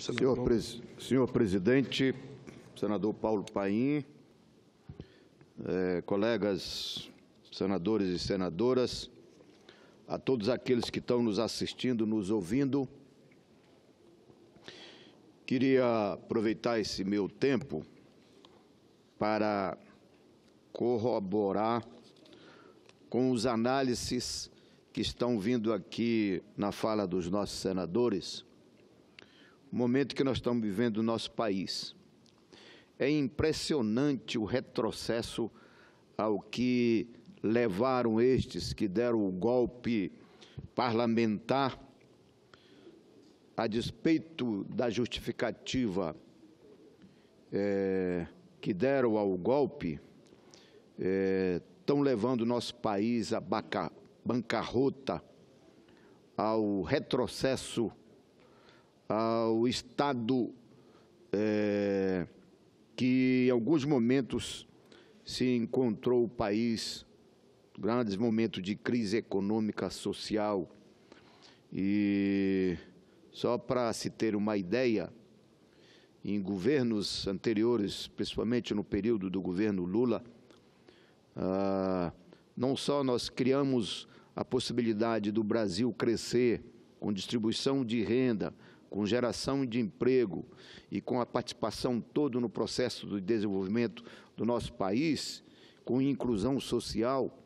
Senhor presidente, senador Paulo Paim, colegas senadores e senadoras, a todos aqueles que estão nos assistindo, nos ouvindo, queria aproveitar esse meu tempo para corroborar com os análises que estão vindo aqui na fala dos nossos senadores, o momento que nós estamos vivendo no nosso país. É impressionante o retrocesso ao que levaram estes que deram o golpe parlamentar, a despeito da justificativa que deram ao golpe, estão levando o nosso país à bancarrota, ao retrocesso, ao estado que em alguns momentos se encontrou o país, grandes momentos de crise econômica, social. E só para se ter uma ideia, em governos anteriores, principalmente no período do governo Lula, não só nós criamos a possibilidade do Brasil crescer com distribuição de renda, com geração de emprego e com a participação toda no processo de desenvolvimento do nosso país, com inclusão social,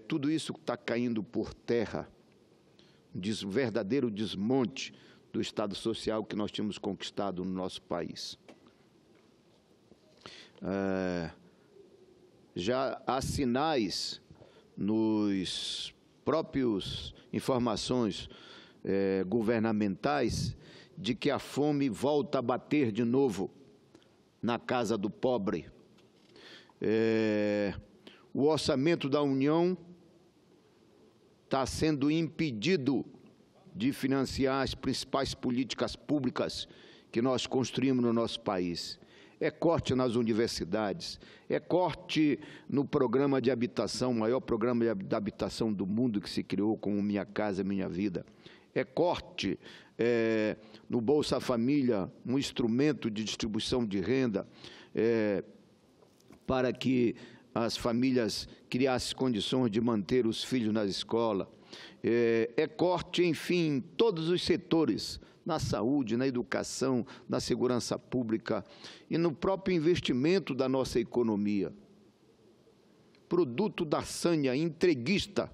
tudo isso está caindo por terra, um verdadeiro desmonte do Estado social que nós tínhamos conquistado no nosso país. Já há sinais nos próprios informações governamentais de que a fome volta a bater de novo na casa do pobre. O orçamento da União está sendo impedido de financiar as principais políticas públicas que nós construímos no nosso país. É corte nas universidades, é corte no programa de habitação, o maior programa de habitação do mundo que se criou com o Minha Casa Minha Vida. É corte no Bolsa Família, um instrumento de distribuição de renda para que as famílias criassem condições de manter os filhos na escola. É corte, enfim, em todos os setores, na saúde, na educação, na segurança pública e no próprio investimento da nossa economia. Produto da sanha entreguista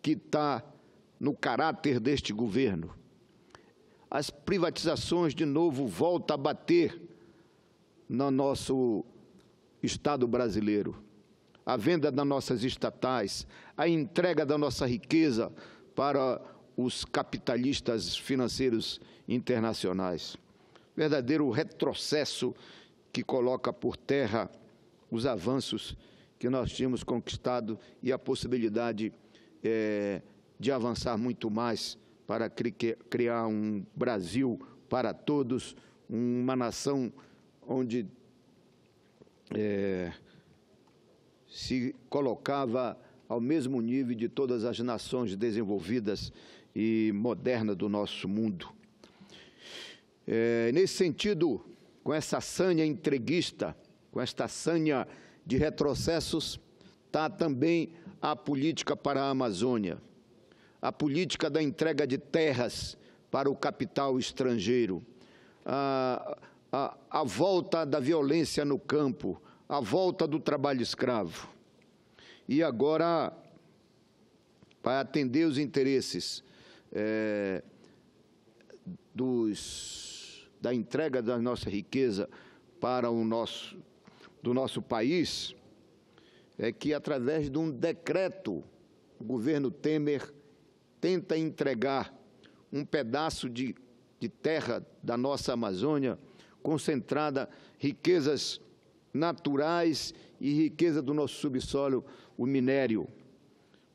que está no caráter deste governo. As privatizações, de novo, voltam a bater no nosso Estado brasileiro. A venda das nossas estatais, a entrega da nossa riqueza para os capitalistas financeiros internacionais. Verdadeiro retrocesso que coloca por terra os avanços que nós tínhamos conquistado e a possibilidade de avançar muito mais para criar um Brasil para todos, uma nação onde se colocava ao mesmo nível de todas as nações desenvolvidas e modernas do nosso mundo. Nesse sentido, com essa sanha entreguista, com esta sanha de retrocessos, está também a política para a Amazônia, a política da entrega de terras para o capital estrangeiro, a volta da violência no campo, a volta do trabalho escravo. E agora, para atender os interesses da entrega da nossa riqueza para do nosso país, é que, através de um decreto, o governo Temer tenta entregar um pedaço de terra da nossa Amazônia, concentrada riquezas naturais e riqueza do nosso subsolo, o minério.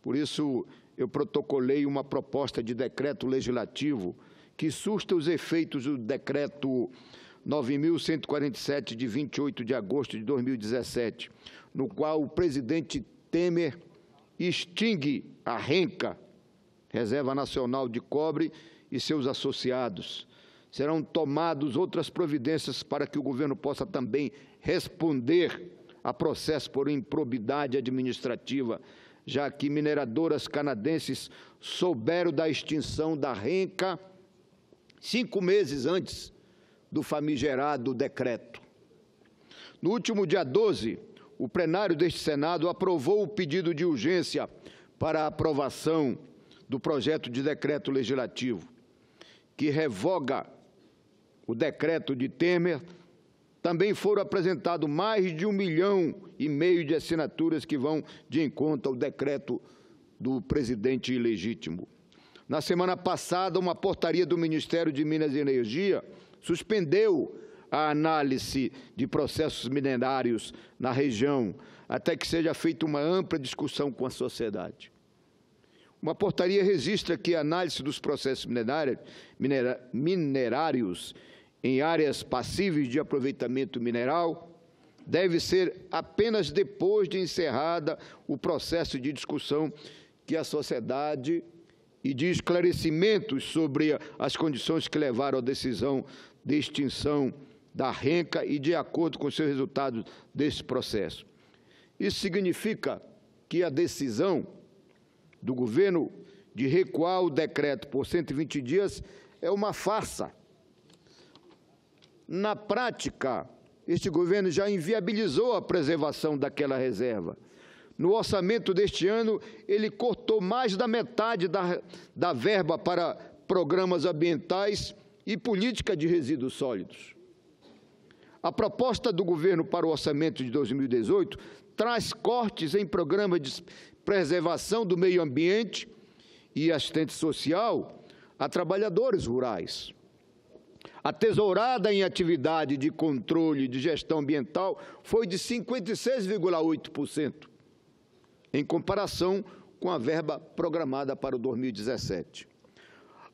Por isso, eu protocolei uma proposta de decreto legislativo que susta os efeitos do decreto 9.147, de 28 de agosto de 2017, no qual o presidente Temer extingue a renca, Reserva Nacional de Cobre e seus associados. Serão tomadas outras providências para que o governo possa também responder a processo por improbidade administrativa, já que mineradoras canadenses souberam da extinção da Renca 5 meses antes do famigerado decreto. No último dia 12, o plenário deste Senado aprovou o pedido de urgência para a aprovação do projeto de decreto legislativo, que revoga o decreto de Temer. Também foram apresentados mais de 1,5 milhão de assinaturas que vão de encontro ao decreto do presidente ilegítimo. Na semana passada, uma portaria do Ministério de Minas e Energia suspendeu a análise de processos minerários na região, até que seja feita uma ampla discussão com a sociedade. Uma portaria registra que a análise dos processos minerários em áreas passíveis de aproveitamento mineral deve ser apenas depois de encerrada o processo de discussão que a sociedade e de esclarecimentos sobre as condições que levaram à decisão de extinção da Renca e de acordo com os seus resultados desse processo. Isso significa que a decisão do governo de recuar o decreto por 120 dias é uma farsa. Na prática, este governo já inviabilizou a preservação daquela reserva. No orçamento deste ano, ele cortou mais da metade da verba para programas ambientais e política de resíduos sólidos. A proposta do governo para o orçamento de 2018 traz cortes em programas de preservação do meio ambiente e assistência social a trabalhadores rurais. A tesourada em atividade de controle de gestão ambiental foi de 56,8%, em comparação com a verba programada para o 2017.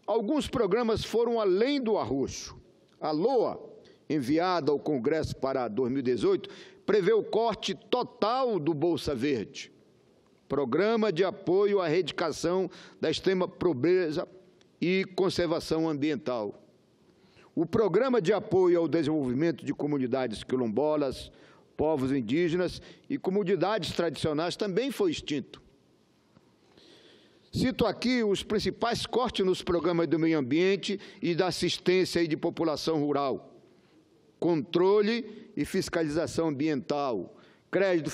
Alguns programas foram além do arroxo. A LOA, enviada ao Congresso para 2018, prevê o corte total do Bolsa Verde, Programa de Apoio à Erradicação da Extrema Pobreza e Conservação Ambiental. O Programa de Apoio ao Desenvolvimento de Comunidades Quilombolas, povos indígenas e comunidades tradicionais também foi extinto. Cito aqui os principais cortes nos programas do meio ambiente e da assistência e de população rural: controle e fiscalização ambiental, crédito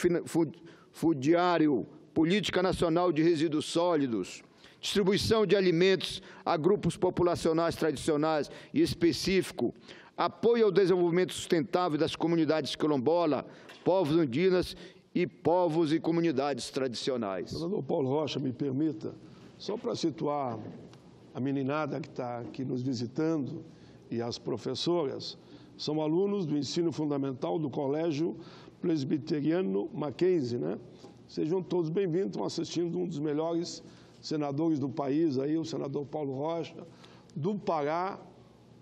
fundiário, política nacional de resíduos sólidos, distribuição de alimentos a grupos populacionais tradicionais e específico, apoio ao desenvolvimento sustentável das comunidades quilombolas, povos indígenas e povos e comunidades tradicionais. Senador Paulo Rocha, me permita, só para situar a meninada que está aqui nos visitando e as professoras, são alunos do ensino fundamental do Colégio Presbiteriano Mackenzie, né? Sejam todos bem-vindos, estão assistindo um dos melhores senadores do país, aí, o senador Paulo Rocha, do Pará,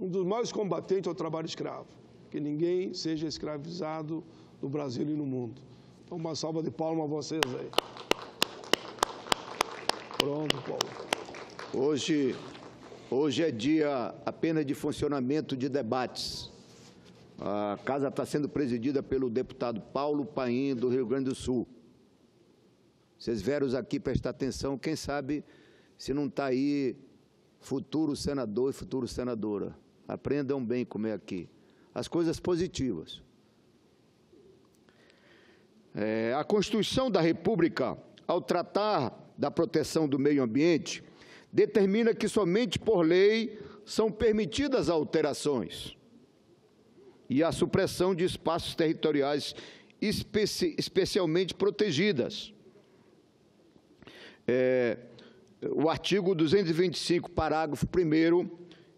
um dos maiores combatentes ao trabalho escravo, que ninguém seja escravizado no Brasil e no mundo. Então, uma salva de palmas a vocês aí. Pronto, Paulo. Hoje é dia apenas de funcionamento de debates. A casa está sendo presidida pelo deputado Paulo Paim, do Rio Grande do Sul. Vocês vieram aqui prestar atenção, quem sabe se não está aí futuro senador e futura senadora. Aprendam bem como é aqui. As coisas positivas. A Constituição da República, ao tratar da proteção do meio ambiente, determina que somente por lei são permitidas alterações e a supressão de espaços territoriais especialmente protegidas. O artigo 225, parágrafo 1º,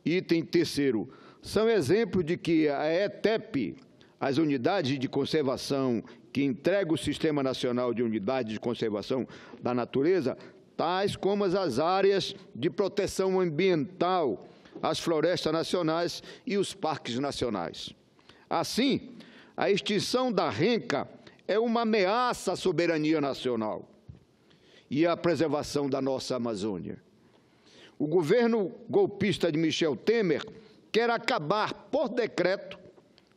item 3º, são exemplos de que a ETEP, as unidades de conservação que entregam o Sistema Nacional de Unidades de Conservação da Natureza, tais como as áreas de proteção ambiental, as florestas nacionais e os parques nacionais. Assim, a extinção da Renca é uma ameaça à soberania nacional e à preservação da nossa Amazônia. O governo golpista de Michel Temer quer acabar por decreto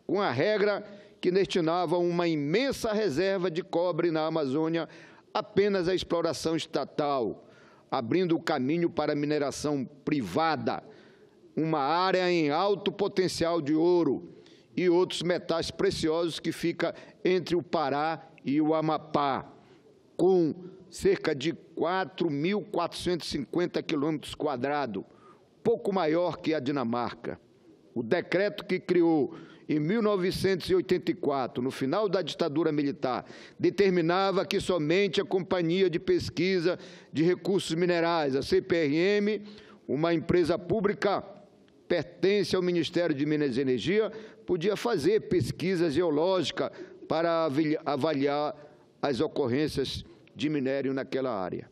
com a regra que destinava uma imensa reserva de cobre na Amazônia apenas à exploração estatal, abrindo o caminho para a mineração privada, uma área em alto potencial de ouro e outros metais preciosos que fica entre o Pará e o Amapá, com cerca de 4.450 quilômetros quadrados, pouco maior que a Dinamarca. O decreto que criou em 1984, no final da ditadura militar, determinava que somente a Companhia de Pesquisa de Recursos Minerais, a CPRM, uma empresa pública pertence ao Ministério de Minas e Energia, podia fazer pesquisa geológica para avaliar as ocorrências de minério naquela área.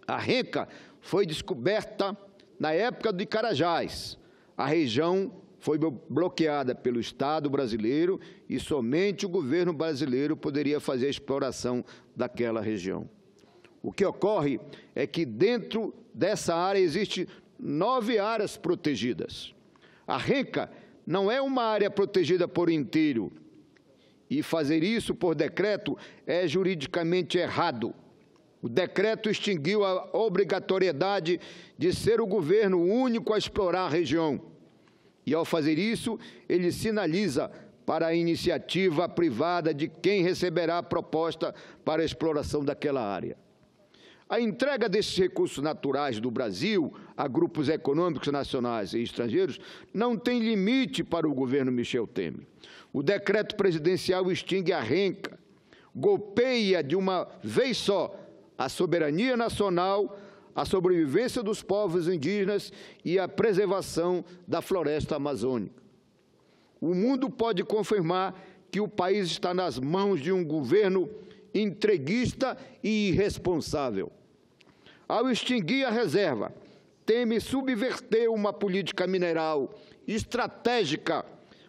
A Renca foi descoberta na época de Carajás. A região foi bloqueada pelo Estado brasileiro e somente o governo brasileiro poderia fazer a exploração daquela região. O que ocorre é que dentro dessa área existem 9 áreas protegidas. A Renca não é uma área protegida por inteiro, e fazer isso por decreto é juridicamente errado. O decreto extinguiu a obrigatoriedade de ser o governo único a explorar a região. E, ao fazer isso, ele sinaliza para a iniciativa privada de quem receberá a proposta para a exploração daquela área. A entrega desses recursos naturais do Brasil a grupos econômicos nacionais e estrangeiros não tem limite para o governo Michel Temer. O decreto presidencial extingue a Renca, golpeia de uma vez só a soberania nacional, a sobrevivência dos povos indígenas e a preservação da floresta amazônica. O mundo pode confirmar que o país está nas mãos de um governo entreguista e irresponsável. Ao extinguir a reserva, Temer subverteu uma política mineral estratégica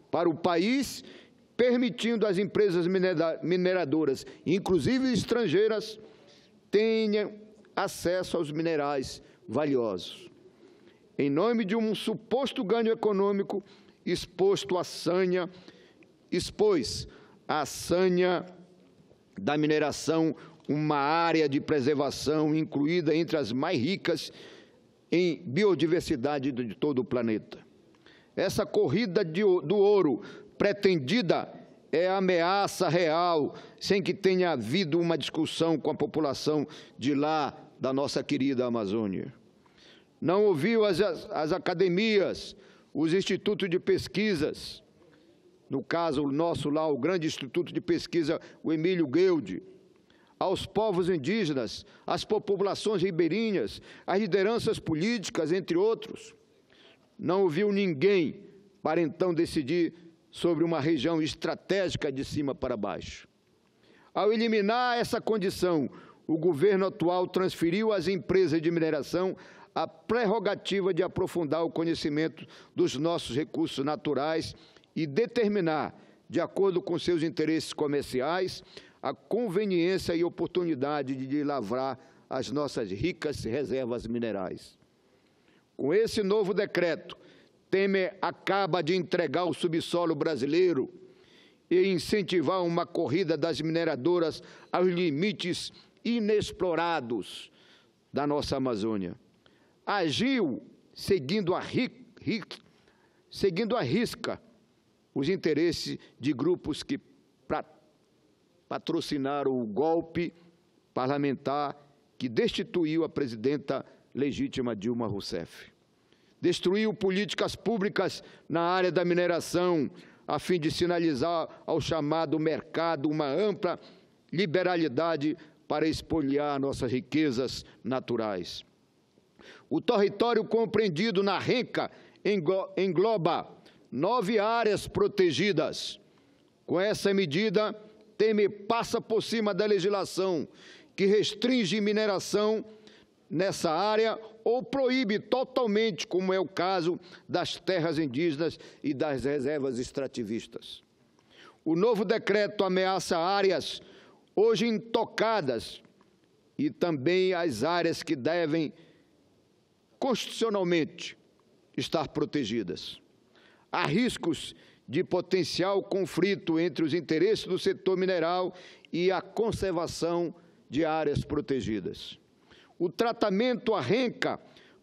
para o país, permitindo às empresas mineradoras, inclusive estrangeiras, tenham acesso aos minerais valiosos. Em nome de um suposto ganho econômico, expôs a sanha da mineração, uma área de preservação incluída entre as mais ricas em biodiversidade de todo o planeta. Essa corrida do ouro pretendida é ameaça real, sem que tenha havido uma discussão com a população de lá, da nossa querida Amazônia. Não ouviu as academias, os institutos de pesquisas, no caso nosso lá, o grande instituto de pesquisa, o Emílio Gueldi, aos povos indígenas, às populações ribeirinhas, às lideranças políticas, entre outros. Não ouviu ninguém para então decidir sobre uma região estratégica de cima para baixo. Ao eliminar essa condição, o governo atual transferiu às empresas de mineração a prerrogativa de aprofundar o conhecimento dos nossos recursos naturais e determinar, de acordo com seus interesses comerciais, a conveniência e oportunidade de lavrar as nossas ricas reservas minerais. Com esse novo decreto, Temer acaba de entregar o subsolo brasileiro e incentivar uma corrida das mineradoras aos limites inexplorados da nossa Amazônia. Agiu seguindo a risca os interesses de grupos que patrocinaram o golpe parlamentar que destituiu a presidenta legítima Dilma Rousseff. Destruiu políticas públicas na área da mineração, a fim de sinalizar ao chamado mercado uma ampla liberalidade para expoliar nossas riquezas naturais. O território compreendido na Renca engloba 9 áreas protegidas. Com essa medida, Temer passa por cima da legislação que restringe mineração nessa área ou proíbe totalmente, como é o caso das terras indígenas e das reservas extrativistas. O novo decreto ameaça áreas hoje intocadas e também as áreas que devem constitucionalmente estar protegidas. Há riscos de potencial conflito entre os interesses do setor mineral e a conservação de áreas protegidas. O tratamento à renca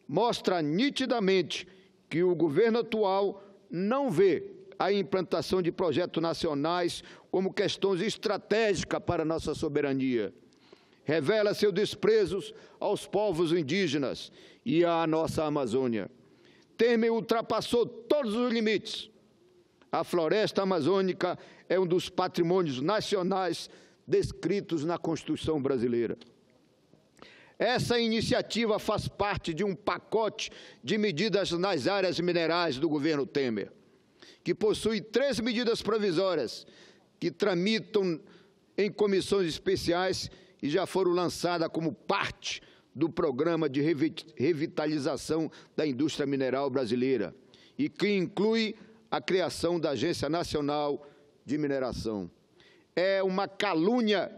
mostra nitidamente que o governo atual não vê a implantação de projetos nacionais como questões estratégicas para a nossa soberania. Revela seu desprezo aos povos indígenas e à nossa Amazônia. Temer ultrapassou todos os limites. A floresta amazônica é um dos patrimônios nacionais descritos na Constituição brasileira. Essa iniciativa faz parte de um pacote de medidas nas áreas minerais do governo Temer, que possui 3 medidas provisórias que tramitam em comissões especiais e já foram lançadas como parte do programa de revitalização da indústria mineral brasileira e que inclui a criação da Agência Nacional de Mineração. É uma calúnia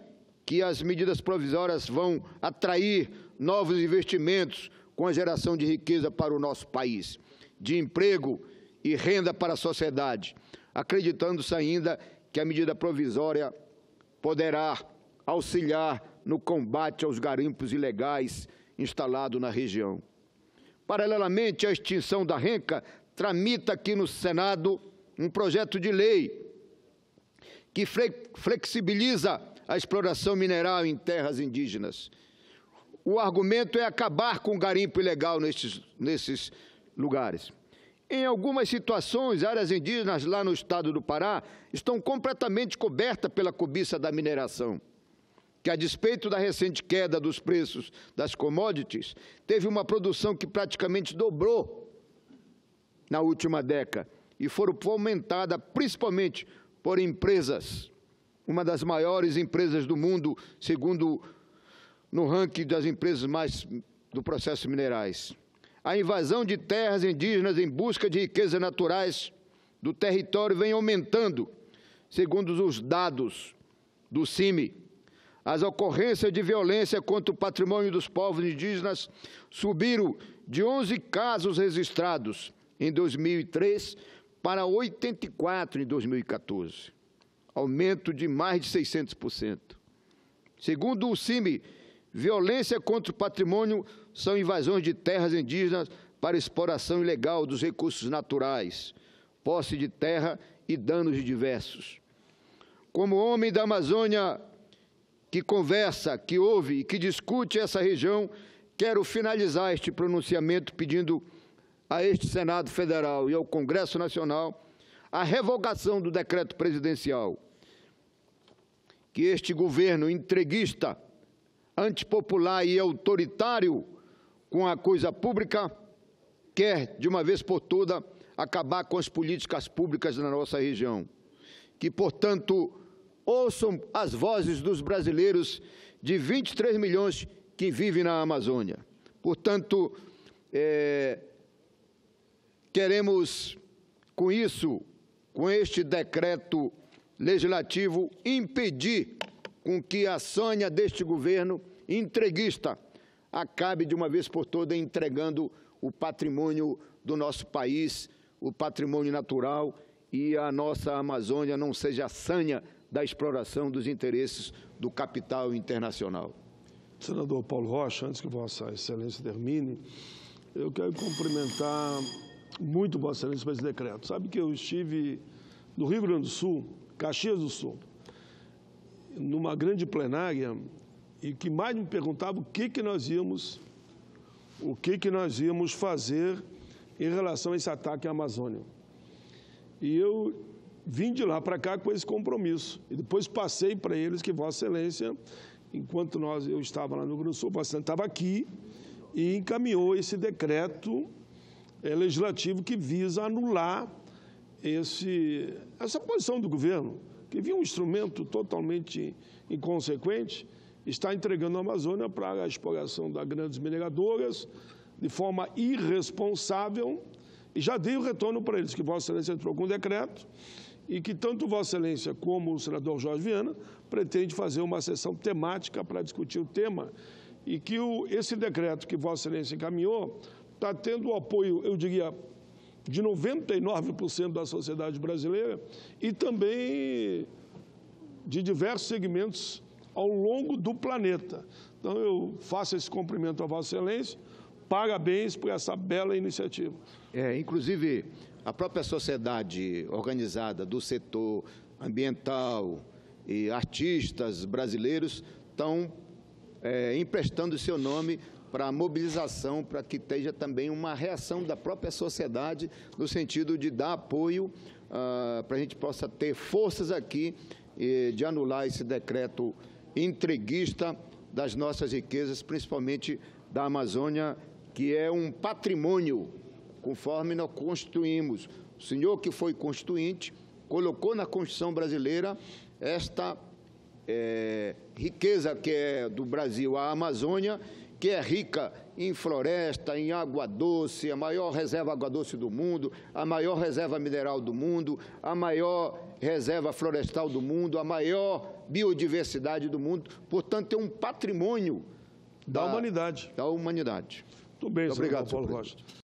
que as medidas provisórias vão atrair novos investimentos com a geração de riqueza para o nosso país, de emprego e renda para a sociedade, acreditando-se ainda que a medida provisória poderá auxiliar no combate aos garimpos ilegais instalados na região. Paralelamente à extinção da renca, tramita aqui no Senado um projeto de lei que flexibiliza a exploração mineral em terras indígenas. O argumento é acabar com o garimpo ilegal nesses lugares. Em algumas situações, áreas indígenas lá no estado do Pará estão completamente cobertas pela cobiça da mineração, que, a despeito da recente queda dos preços das commodities, teve uma produção que praticamente dobrou na última década e foram fomentadas principalmente por empresas, uma das maiores empresas do mundo, segundo no ranking das empresas mais do processo minerais. A invasão de terras indígenas em busca de riquezas naturais do território vem aumentando, segundo os dados do CIMI. As ocorrências de violência contra o patrimônio dos povos indígenas subiram de 11 casos registrados em 2003 para 84 em 2014, aumento de mais de 600%. Segundo o CIMI, violência contra o patrimônio são invasões de terras indígenas para exploração ilegal dos recursos naturais, posse de terra e danos diversos. Como homem da Amazônia que conversa, que ouve e que discute essa região, quero finalizar este pronunciamento pedindo a este Senado Federal e ao Congresso Nacional a revogação do decreto presidencial, que este governo entreguista, antipopular e autoritário com a coisa pública quer, de uma vez por todas, acabar com as políticas públicas na nossa região. Que, portanto, ouçam as vozes dos brasileiros de 23 milhões que vivem na Amazônia. Portanto, queremos, com isso, com este decreto legislativo, impedir com que a sanha deste governo entreguista acabe de uma vez por todas entregando o patrimônio do nosso país, o patrimônio natural, e a nossa Amazônia não seja a sanha da exploração dos interesses do capital internacional. Senador Paulo Rocha, antes que Vossa Excelência termine, eu quero cumprimentar muito Vossa Excelência por esse decreto. Sabe que eu estive no Rio Grande do Sul, Caxias do Sul, numa grande plenária, e que mais me perguntava o que nós íamos fazer em relação a esse ataque à Amazônia. E eu vim de lá para cá com esse compromisso. E depois passei para eles que Vossa Excelência, enquanto eu estava lá no Rio Grande do Sul, Vossa Excelência estava aqui e encaminhou esse decreto legislativo que visa anular essa posição do governo, que via um instrumento totalmente inconsequente, está entregando a Amazônia para a exploração das grandes mineradoras de forma irresponsável, e já dei o retorno para eles, que Vossa Excelência entrou com um decreto e que tanto Vossa Excelência como o senador Jorge Viana pretende fazer uma sessão temática para discutir o tema, e que esse decreto que Vossa Excelência encaminhou está tendo o apoio, eu diria, de 99% da sociedade brasileira e também de diversos segmentos ao longo do planeta. Então, eu faço esse cumprimento a Vossa Excelência, parabéns por essa bela iniciativa. Inclusive, a própria sociedade organizada do setor ambiental e artistas brasileiros estão emprestando seu nome para a mobilização, para que esteja também uma reação da própria sociedade, no sentido de dar apoio para a gente possa ter forças aqui de anular esse decreto entreguista das nossas riquezas, principalmente da Amazônia, que é um patrimônio, conforme nós constituímos. O senhor que foi constituinte colocou na Constituição brasileira esta riqueza que é do Brasil, a Amazônia, que é rica em floresta, em água doce, a maior reserva água doce do mundo, a maior reserva mineral do mundo, a maior reserva florestal do mundo, a maior biodiversidade do mundo. Portanto, é um patrimônio da humanidade. Da humanidade. Muito bem, Muito obrigado, senador Paulo Rocha.